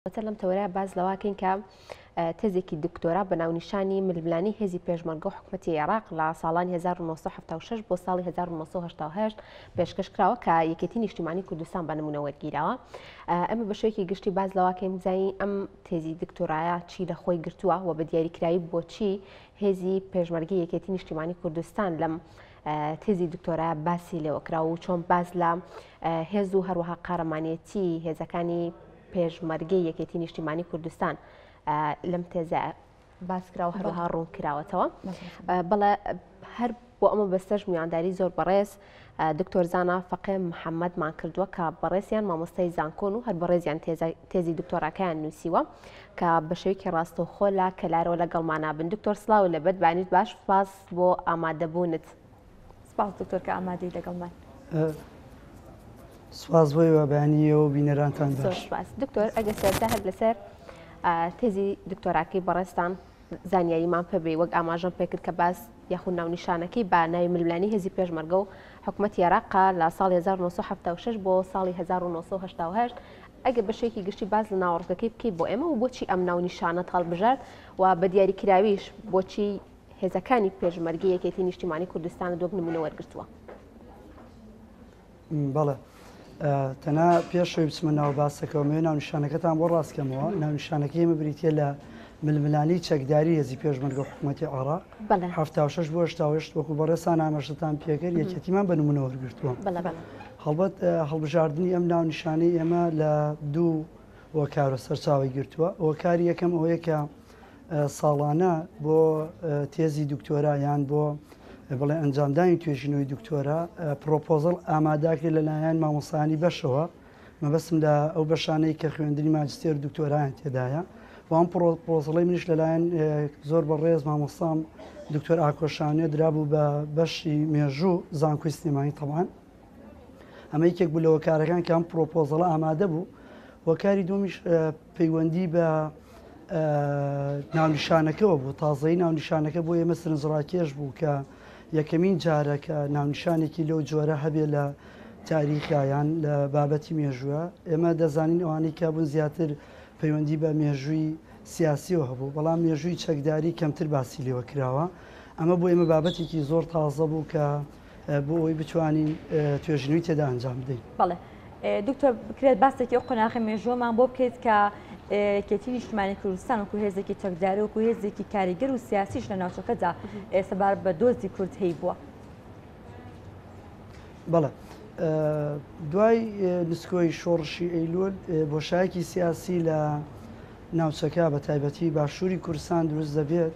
لەم تەوەرە باز لەواکەین کە تێزێکی دکتۆرا بە ناونیشانی ململانی هێزی پێشمەرگە و حکوومەتی عێراق لە ساڵانی 1976 بۆ ساڵی 1970 پێشکەش کراوە کە یەکێتی نیشتیمانی کوردستان بە نمونە وەرگیراوە. ئەمە بە شوەیەکی گشتی باز لەواکەین بزانین ئەم تێزی دکتۆرایە چی لە خۆی گرتووە و بە دیاریکراوی بۆچی هێزی پێشمەرگی یەکێتی نیشتیمانی کوردستان لەم تێزی دکتۆرایە باسی لێوەکراوە و چۆن باز لە هێز و هەروەها قارەمانێتی هێزەکانی پێشمەرگەی یەکێتی نیشتیمانی کوردستان لەم تێزە باسکراوە هەروەها ڕوون کراوەتەوە. بەڵێ هەر بۆ ئەمە بەستەش میوانداری زۆر بەڕێز دکتۆر زانا فەقێ محەممەدمان کردووە کە بەڕێزیان مامۆستای زانکۆن و هەر بەڕێزیان تێزی دکتۆراکەیان نووسیوە کە بە شێوەیەکی ڕاستەوخۆ لا کەلارەوە لەگەڵمانە بن. دکتۆر سڵاو لەبەر بانیت باش سپاس بۆ ئامادەبوونت. سپاس دکتۆر کە ئامادەی لەگەڵمان. سپاس بۆی وەبیانیە و بینەرانتان باش. دکتۆر ئەگە سەرتا هەر لەسەر تێزی دکتۆراکەی بەڕێستان زانیاریمان پێبێ وەک ئاماژەم پێکرد کە باس یاخود ناونیشانەکەی با ناوی ململانی هێزی پێشمەرگە و حکوومەتی عێراق لە ساڵی 1976 بۆ ساڵی 1970 ئەگە بە شێوەیەکی گشتی باز لە ناوەڕۆکەکەی بکەیت بۆ ئێمە و بۆچی ئەم ناونیشانە هەڵبژارد و بە دیاریکراویش بۆچی هێزەکانی پێشمەرگی یەکێتی نیشتیمانی کوردستان دووەک نمونە وەرگرتووە. بەڵێ تەنها پێشەوەی بچمە ناو باسەکەەوە ناونیشانەکەتان بۆ ڕاستکەمەوە. ناونیشانەکەی ئێمە بریتە لە ململانی چەکداری هێزی پێشمەرگە و حکوومەتی عێراق 76 بۆ 78 وەکو بەڕێستان ئاماژەتان پێکرد یەکێتیمان بە نمونە وەرگرتووە. هەڵبەت هەڵبژاردننی ئەم ناونیشانەی ئێمە لە دوو وەکارە سەرچاوی گرتووە. وەکاری یەکەم ئەوەیە کە ساڵانە بۆ تێزی دکتۆرا یان بۆ بڵێ ئەنجامدانی توێژینەوەی دکتۆرا پرۆپۆزل ئاماداکرێت لەلایەن مامۆستایانی بەشەوە مەبەستم لە ئەو بەشانەی کە خوێندنی ماجستێر دکتۆرایان تێدایە. وان پرۆپۆزڵی منیش لەلایەن زۆر بەڕێز مامۆستام دکتۆر ئاکۆشانێ درابوو بە بەشی مێژوو زانکۆی سلێمانی تەڵان. ئەمە یەکێک بوو لە وەکارەکان کە ئەم پرۆپۆزڵە ئامادە بوو. وەکاری دومیش پەیوەندی بە ناونیشانەکەەوە بوو. تازەی ناونیشانەکە بۆ ئێمە سرنجڕاکێش بوو کە یەکەمین جارەکە ناونیشانێکی لەو جۆرە هەبێ لە تاریخیان لە بابەتی مێژووە. ئێمە دەزانین ئەوانەی کە بوون زیاتر پەیوەندی بە مێژووی سیاسیەوە هەبوو، بەڵام مێژووی چەکداری کەمتر باسی لێوە کراوە. ئەمە بۆ ئێمە بابەتێکی زۆر تازە بوو کە بۆ ئەوی بتوانین توێژینەوەی تێدا ئەنجام بدەین. بەڵێ دکتۆر بکرێت باسێکی ئەو قۆناغی مێژووەمان بۆ بکەیت کە یەکێتی نیشتیمانی کوردستان وەکو هێزێکی چەکداری وەکو هێزێکی کاریگەر و سیاسیش لە ناوچەکەدا سەبار بە دۆزی کورد هەی بووە. بەڵێ دوای نسکۆی شۆڕشی ئەیلول بۆشایەکی سیاسی لە ناوچەکە بە تایبەتی باشووری کوردستان دروست دەبێت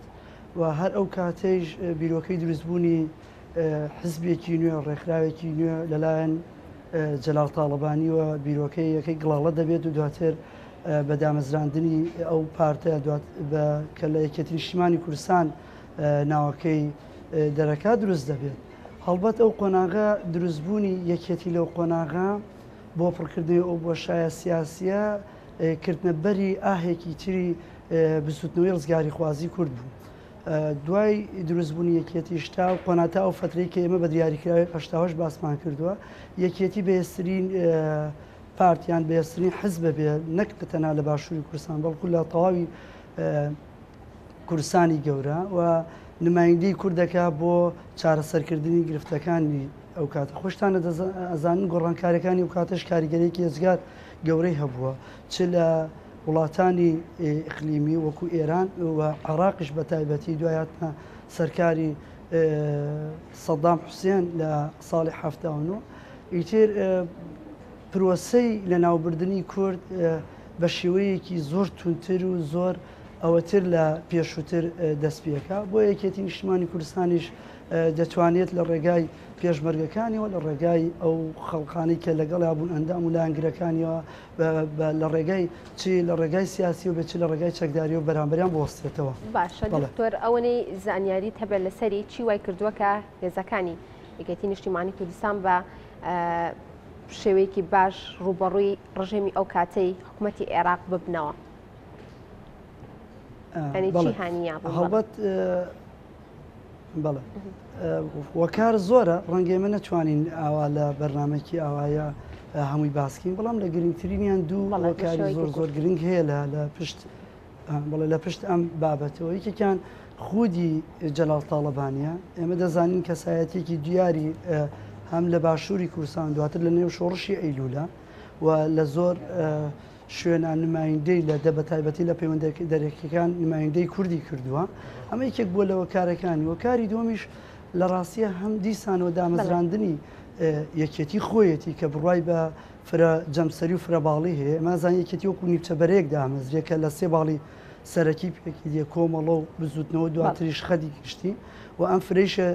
و هەر ئەو کاتەیش بیرۆکەی دروستبوونی حزبێکی نوێ ڕێکخراوێکی نوێ لەلایەن جەلال تاڵبانی و بیرۆکەی یەکەی گڵاڵە دەبێت و دواتر بە دامەزراندنی ئەو پارتە کە لە یەکێتی نیشتیمانی کوردستان ناوەکەی دەرەکا دروست دەبێت. هەڵبەت ئەو قۆناغا دروستبوونی یەکێتی لەو قۆناغا بۆ پڕکردنی ئەو بۆشایە سیاسیە کردنە بەری ئاهێکی تری بسووتنەوەی ڕزگاری خوازی کورد بوو. دوای دروستبوونی یەکێتی شتا و قۆناتە ئەو فترەی کە ئێمە بە دیاریکراوی 88 باسمان کردووە یەکێتی بەهێزترین پارتیان بەهێزترین حزب بێ نەک تەنها لە باشووری کوردستان بەڵکو لە تەواوی کوردستانی گەورە و نمایندەی کوردەکە بۆ چارەسەرکردنی گرفتەکانی ئەو کاتە. خۆشتانە ئەزانن گۆڕانکاریەکانی ئەو کاتەش کاریگەرێکی ێزگار گەورەی هەبووە چ لە وڵاتانی ئیقلیمی وەکو ئێران و عێراقیش بە تایبەتی دوایاتمە سەرکاری سەدام حوسێن لە ساڵی 79 ئیتر پرۆسەی لە ناوبردننی کورد بە شێوەیەکی زۆر تونتر و زۆر ئەوەتر لە پێشووتر دەست پێەکە. بۆ یەکێتی نیشتیمانی کوردستانیش دەتوانێت لە ڕێگای پێشمەرگەکانیەوە لە ڕێگای ئەو خەڵقانی کە لەگەڵ بوون ئەندام و لایەنگرەکانیەوە لە ڕێگای چی لە ڕێگای سیاسی و بچی لە ڕێگای چەکداری و بەرامبەریان بوەستێتەوە. باشە دکتۆر ئەوەی زانیاری هەبێت لەسەری چی وای کردووە کە هێزەکانی یەکێتی نیشتیمانی کوردستان بە شێوەیەکی باش ڕوبەڕووی ڕژێمی ئەو کاتەی حکوومەتی عێراق ببنەوە. هەڵبەت بەڵێ وەکار زۆرە ڕەنگەی من نەتوانین ئاوا لە بەرنمێکی ئاوایە هەمووی باسکین بەڵام لە گرنگترینیان دوو هۆکاری زۆر گرنگ هەیە لە پشت ئەم بابەتەوە. یەکێکیان خودی جەلال تاڵەبانیە. ئێمە دەزانین کەسایەتێکی دیاری هەم لە باشووری کوردستان دواتر لە نێو شۆڕشی ئەیلوولە و لە زۆر شوێنان نمایندەی لە بە تایبەتی لە پەیوەندی دەرەکیەکان نمایندەی کوردی کردووە. ئەمە یەکێک بووە لە وەکارەکانی. وەکاری دووەمیش لە ڕاستیە هەم دیسانەوە دامەزراندنی یەکێتی خۆیەتی کە بڕای بە فرە جەمسەری و فرەباڵی هەیە. ئەمازان یەکێتی وەکو نیپچەبەرەیەک دامەزرێکە لە سێ باڵی سەرەکی پێکی دیە کۆمەڵە و بزوتنەوە دواتریش خەدی گشتی و ئەم فرەیشە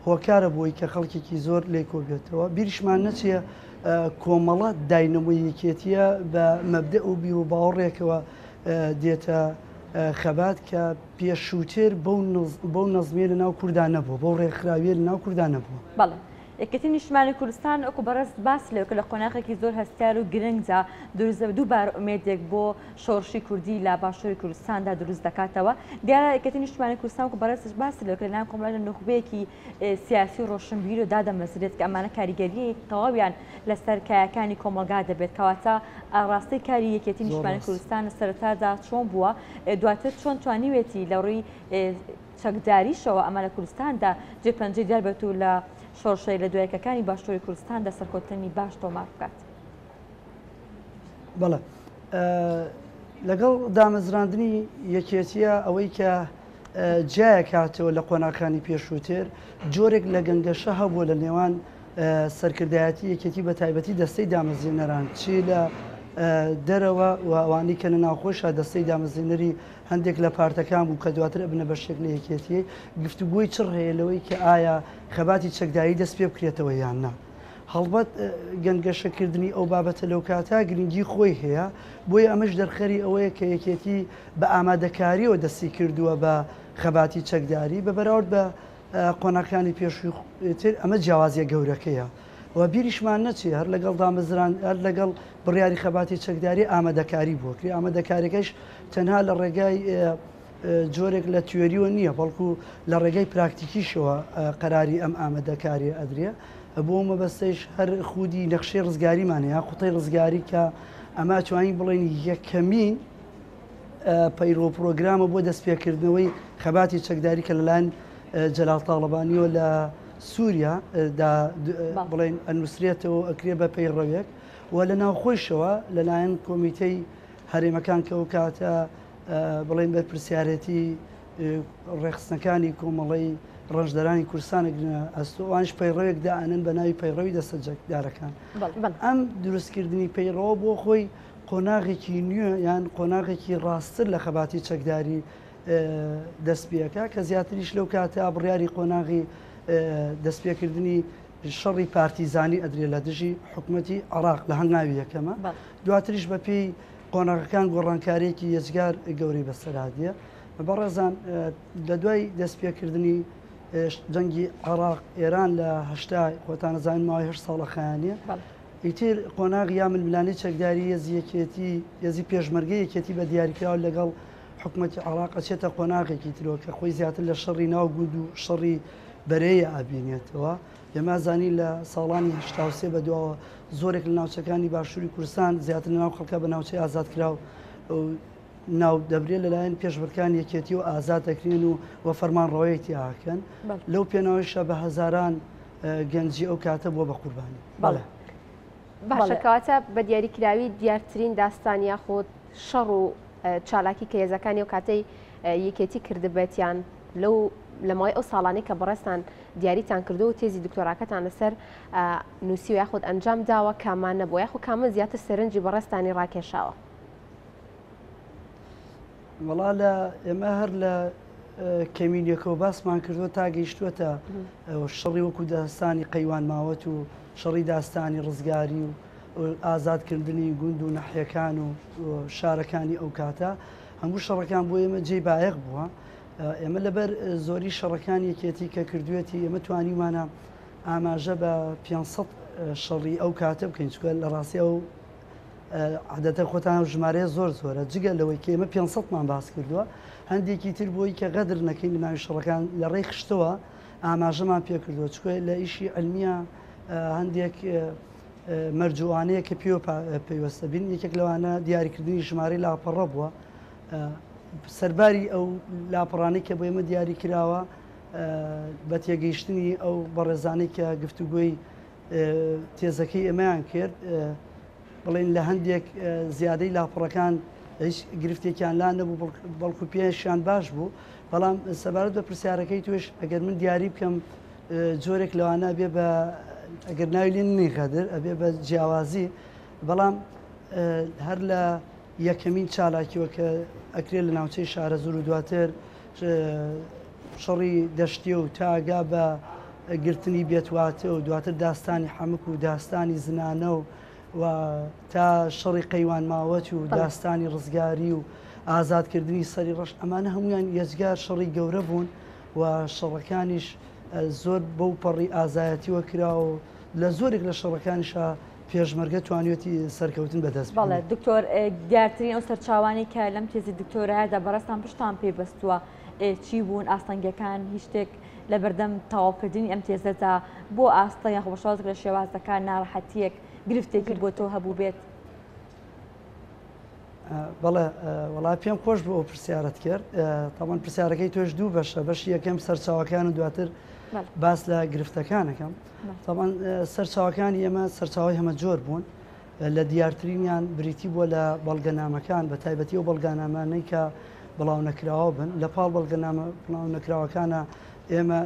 هۆکارە بۆی کە خەڵکێکی زۆر لێ کۆبێتەوە. بیریشمان نەچیە کۆمەڵە داینەمۆی یەکێتیە بە مەبدە و بیر و باوەڕێکەوە دێتە خەبات کە پێشووتر بەو نەزمێ لە ناو کوردان نەبووە، بەو ڕێکخراویە لە ناو کوردان نەبووە. بەڵێ یەکێتی نیشتمانی کوردستان ئەوکو بەڕست باس لێکە لە قۆناغێکی زۆر هەستار و گرنگجا دروست دووبار ئومێدێک بۆ شۆڕشی کوردی لە باشووری کوردستاندا دروست دەکاتەوە. دیارە یەکێتی نیشتمانی کوردستان وەکو بەڕستش باس لێکە لەناو کۆمەڵە نوخبەیەکی سیاسی و ڕۆشنبیر و دادەمەزرێت کە ئەمانە کاریگەری تەواویان لەسەر کایەکانی کۆمەلگا دەبێت کەواتە ئاڕاستی کاری یەکێتی نیشتمانی کوردستان سەرەتادا چۆن بووە دواتر چۆن توانیوێتی لە ڕووی چەکداریشەوە ئەمە لە کوردستاندا جێپەنجەی دیار بێت و لە شۆڕشەی لە دوایەکەکانی باشووری کوردستان دە سەرکەوتنی باش تۆمار بکات. بەڵێ لەگەڵ دامەزراندنی یەکێتیە ئەوەی کە جایە کاتەوە لە قۆناغەکانی پێشووتر جۆرێک لە گەنگەشە هەبووە لە نێوان سەرکردایەتی یەکێتی بە تایبەتی دەستەی دامەزێنەران چی لە دەرەوە و ئەوانی کە لە ناوخۆشە دەستەی دامەزێنەری هەندێک لە پارتەکان بوو کە دواتر ئەبنە بەشێک لە یەکێتیە گفتوگوی چڕ هەیە لەوەی کە ئایا خەباتی چەکداری دەست پێ بکرێتەوە یان نا. هەڵبەت گەنگەشەکردنی ئەو بابەتە لەو کاتا گرنگی خۆی هەیە بۆیە ئەمەش دەرخەری ئەوەیە کە یەکێتی بە ئامادەکاریەوە دەستی کردووە بە خەباتی چەکداری بە بەراورد بە قۆناغەکانی پێشووتر ئەمە جیاوازیە گەورەکەیە و بیریشمان نەچێ هەر لەگەڵ دامەزران هەر لەگەڵ بڕیاری خەباتی چەکداری ئامادەکاری بۆکری. ئامادەکاریەکەش تەنها لە ڕێگای جۆرێک لە توێریەوە نییە بەڵکو لە ڕێگەی پراکتیکیشەوە قەراری ئەم ئامادەکاری ئەدرێ. بۆ مەبەستەیش هەر خودی نەخشەی ڕزگاریمانەیە قوتەی ڕزگاری کە ئەما توانین بڵێن یەکەمین پەیرۆ پرۆگرامە بۆ دەستپێکردنەوەی خەباتی چەکداری کە لەلایەن جەلال تاڵەبانیەوە لە سووریا بڵێن ئەنووسرێتەوە ئەکرێ بە پەیڕەوێک و لە ناوخۆشەوە لەلایەن کۆمیتەی هەرێمەکان کە ئەو کاتە بڵێن بە پرسیارەتی ڕێخستنەکانی کۆمەڵی ڕەشدەرانی کوردستانێکە ئەستۆوانش پەیڕەوێک دائنن بە ناوی پەیڕەوی دەستە جەکدارەکان. ئەم دروستکردنی پەیڕەوە بۆ خۆی قۆناغێکی نوێ یان قۆناغێکی ڕاستتر لە خەباتی چەکداری دەستپێکە کە زیاتریش لەو کاتە بڕیاری قۆناغی دەستپێکردنی شەڕی پارتیزانی ئەدرێ لە دژی حکوومەتی عێراق لە هەنگاوی یەکەمە دواتریش بە پێی قۆناغەکان گۆڕانکارێکی یەجگار گەوری بەسەرادیە. بەڕێزان لە دوای دەستپێکردنی جەنگی عێراق ئێران لە هەشتا خۆتان نەزانین ماوەی 8 ساڵە خایانیە ئیتر قۆناغی یا ململانەی چەکداری یەزی پێشمەرگەی یەکێتی بە دیاریکراوە لەگەڵ حکوومەتی عێراق ئەچێتە قۆناغێکی ترەوە کە خۆی زیاتر لە شەڕی ناو گوند و شەڕی بەرەیە ئابینێتەوە. ئێمە زانی لە ساڵانی 1970 بەدواوە زۆرێک لە ناوچەکانی باشووری کوردستان زیاتر ناو خەڵکە بە ناوچەی ئازادکراو ناو دەبرێت لەلایەن پێشبەرەکان یەکێتی و ئازاد دەکرێن و فەرمانڕەوەیەتی ئاکەن لەو پێناویشە بە هەزاران گەنجی ئەو کاتە بۆ بە قوربانی. باشەکەواتە بە دیاریکراوی دیارترین داستان یاخۆ شەڕ و چالاکی کە هێزەکانی و کاتەی یەکێتی کردبێتیان لەو لەمەوەی ئەو ساڵانەی کە بەڕێستان دیاریتان کردو و تێزی دکتۆراکەتان لەسەر نووسی و یاخود ئەنجام داوە کامان نەبووە یاخۆ کامە زیاتر سەرنجی بەڕێستانی ڕاکێشاوە؟ وەڵا لە ئێمە هەر لە کەمینیەکەوە باسمان کردووە تا گەیشتووەتە شەڕی وەکو داستانی قەیوان ماوەت و شەڕی داستانی ڕزگاری و ئازادکردنی گوند و نەحیەکان و شارەکانی ئەو کاتە هەموو شەڕەکان بۆ ئێمە جێی بایەق بووە. ئێمە لەبەر زۆری شەڕەکان یەکێتی کە کردوێتی ئێمە توانیمانە ئاماژە بە 500 شەڕی ئەو کاتە بکەین چکە لە ڕاستی ئەو عادەتە خۆتان ژمارەیە زۆر زۆرە جگە لەوەی کە ئێمە 500مان باس کردووە هەندێکی تر بۆی کە غەدر نەکەین لە ناوی شەڕەکان لە ڕێی خشتەوە ئاماژەمان پێ کردووە چکە لە ئیشی علمیە هەندێک مەرجوانەیە کە پێوەستە بین یەکێک لەوانە دیاریکردنی ژمارەی لاپەڕە بووە سەرباری ئەو لاپەڕانەی کە بۆ ئێمە دیاری کراوە بە تێگەیشتنی ئەو بەڕێزانەی کە گفتوگوی تێزەکەی ئێمەیان کرد بڵێن لە هەندێک زیادەی لاپەڕەکان هیچ گرفتێکیان لا نەبوو بەڵکو پێشیان باش بوو بەڵام سەبارەت بە پرسیارەکەی توێش ئەگەر من دیاری بکەم جۆرێک لەوانە بێ بە ئەگەر ناوی لێن نەیغەدر ئەبێ بە جیاوازی بەڵام هەر لە یەکەمین چالاکیوە کە ئەکرێت لە ناوچەی شارە زۆر و دواتر شەڕی دەشتی و تاگا بە گرتنی بێتواتە و دواتر داستانی حەمک و داستانی زنانە و تا شەڕی قەیوان ماوەت و داستانی ڕزگاری و ئازادکردنی سەری ڕەش ئەمانە هەمویان یەزگار شەڕی گەورە بوون و شەڕەکانیش زۆر بەو پەڕی ئازایەتیوە کرا و لە زۆرێک لە شەڕەکانیشە پێشمەرگە توانیوەتی سەرکەوتن بەدەست بەڵێ دکتۆر دیارترین ئەو سەرچاوانی کە لەم تێزی دکتۆرایدا بەڕستان پشتان پێبەستووە چی بوون ئاستەنگەکان هیچ شتێک لە بەردەم تەواوکردنی ئەم تێزەدا بۆ ئاستە یان خۆشحاڵی لە شێوازەکان ناڕەحەتیەک گرفتێکی بۆ تۆ هەبوو بێت بەڵێ وڵات پێم خۆش بۆ ئەو پرسیارەت کرد تاوان پرسیارەکەی تۆش دوو بەشە بەشی یەکەم سەرچاوەکان و دواتر باس لە گرفتەکانەکەم تاوان سەرچاوەکانی ئێمە سەرچاوی هەمە جۆر بوون لە دیارترینیان بریتی بووە لە بەڵگەنامەکان بە تایبەتی و بەڵگانامانەی کە بڵاو نەکراوە بن لە پاڵ بەڵگەنامە بڵاو نەکراوەکانە ئێمە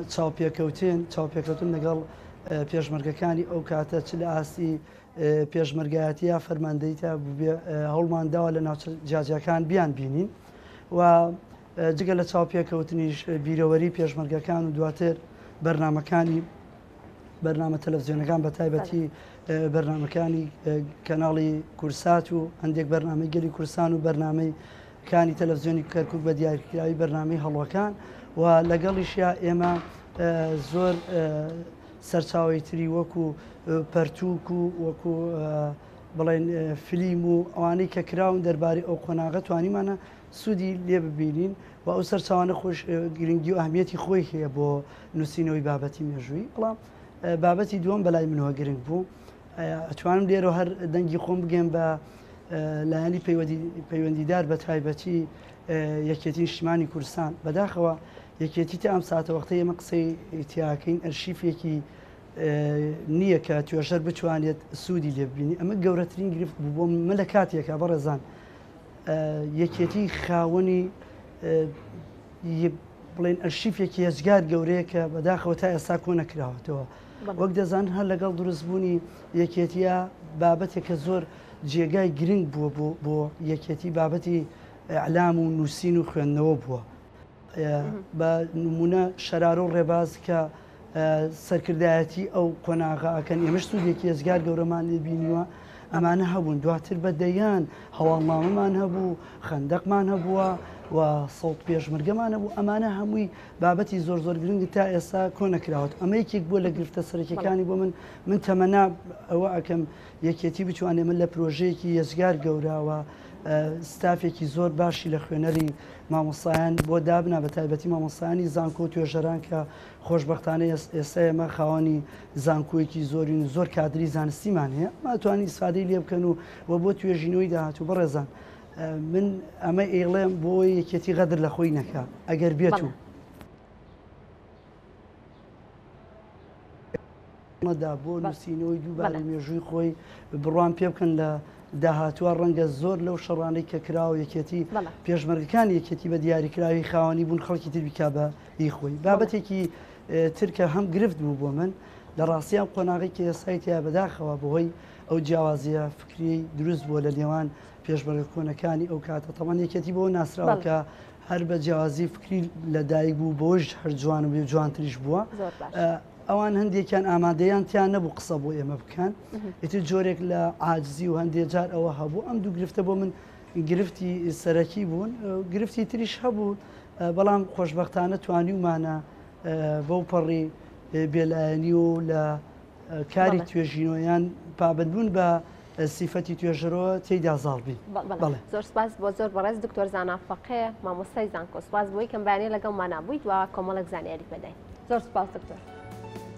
چاوپێکەوتن لەگەڵ پێشمەرگەکانی ئەو کاتە چ لە ئاستی پێشمەرگایەتی یا فەرماندەیتە هەوڵمانداوە لە ناوچە جاجەکان بیان بینین و جگە لە چاوپێکەوتنیش بیرەوەری پێشمەرگەکان و دواتر بەرنمەکانی بەرنامە تەلەڤیزیۆنەکان بە تایبەتی بەرنمەکانی کەناڵی کورسات و هەندێک بەرنامەی گەلی کورسان و بەرنامەی کانی تەلەڤیزیۆنی کەرکک بە دیاریکراوی بەرنامەی هەڵوەکان و لەگەڵیشیا ئێمە زۆر سەرچاوی تری وەکو پەرتووک و وەکو بڵێن فیلم و ئەوانەی کە کراون دەربارەی ئەو قۆناغە توانیمانە سوودی لێ ببینین و ئەو سەرچاوانە خۆش گرنگی و ئەهمیەتی خۆی هەیە بۆ نووسینەوەی بابەتی مێژووی بەڵام بابەتی دووەم بەلای منەوە گرنگ بوو ئەتوانم لێرە هەر دەنگی خۆم بگەم بە لایەنی پەیوەندیدار بە تایبەتی یەکێتی نیشتیمانی کوردستان بەداخەوە یەکێتی تا ئەم ساتە وەختەی ئێمە قسەی تیاکەین ئەرشیفێکی نییە کە توێژەر بتوانێت سوودی لێ ببینی ئەمە گەورەترین گرفت بوو بۆ مە لە کاتێکە بەڕێزان یەکێتی خاوەنی بڵێن ئەرشیفێکی هێزگار گەورەیە کە بەداخەوە تا ئێستا کۆ نەکراوەتەوە وەک دەزان هەر لەگەڵ دروستبوونی یەکێتیە بابەتێکە زۆر جێگای گرنگ بووە بۆ یەکێتی بابەتی ئەعلام و نووسین و خوێندنەوە بووە بە نمونە شەرارە و ڕێباز کە سەرکردایەتی ئەو قۆناغاکەن ئێمەش سوودێکی هێزگار گەورەمان لێبینیوە ئەمانە هەبوون دواتر بەدەیان هەواڵنامەمان هەبوو خەندەقمان هەبووە و سەوت پێشمەرگەمان هەبوو ئەمانە هەمووی بابەتی زۆر زۆر گرنگی تا ئێستا کۆ نەکراوەت ئەمە یەکێک بووە لە گرفتە سەرەکیەکانی بۆ من تەمەنا ئەوە ئەکەم یەکێتی بتوانێ من لە پرۆژەیەکی هێزگار گەوراوە ستافێکی زۆر باشی لە خوێنەری مامۆستایان بۆ دابنا بە تایبەتی مامۆستایانی زانکۆ و توێژەران کە خۆشببختانە ئێستا ئێمە خاوەنی زانکۆیەکی زۆرین و زۆر کادری زانستیمان هەیە ماتوانانی ئیسفادەی لێ بکەن و بۆ توێژینەوەی داهاتوو بەڕێزان من ئەمە ئێڵێم بۆ یەکێتی غەدر لە خۆی نەکا ئەگەر بێت و مەدا بۆ نووسینەوەی دووبارەی مێژووی خۆی بڕوان پێ بکەن لە داهاتوە ڕەنگە زۆر لەو شەڕانەی کە کراوە یەکێتی پێشمەرگەکان یەکێتی بە دیاریکراوی خاوەنی بوون خەڵکی تر بیکا بە هی خۆی بابەتێکی ترکە هەم گرفت بوو بۆ من لە ڕاستیان قۆناغی کە ئێستایتیا بەداخەوە بەهۆی ئەو جیاوازیە فکری دروست بووە لە نێوان پێشمەرگە کۆنەکانی ئەو کاتە تەمان یەکێتی بۆ ناسراوە کە هەر بە جیاوازی فکری لەدایک بوو بۆش هەر جوان و جوانتریش بووە ئەوان هەندێکیان ئامادەیان تیان نەبوو قسە بۆ ئێمە بکەن ئیتر جۆرێک لە عاجزی و هەندێک جار ئەوە هەبوو ئەم دوو گرفتە بۆ من گرفتی سەرەکی بوون گرفتی تریش هەبوو بەڵام خۆشببختانە توانیمانە بەو پەڕی بێلایەنی و لە کاری توێژینەوەیان پابندبوون بە سیفەتی توێژەرەوە تێیدا زاڵبی زۆر سپاس بۆ زۆر بەڕێز دکتۆر زانافەقێ مامۆستای زانکۆ سپاس بۆی کەم بەیانەی لەگەڵ مانابوویت و کۆمەڵک زانیاری بەدەین زۆر سپاس دکتۆر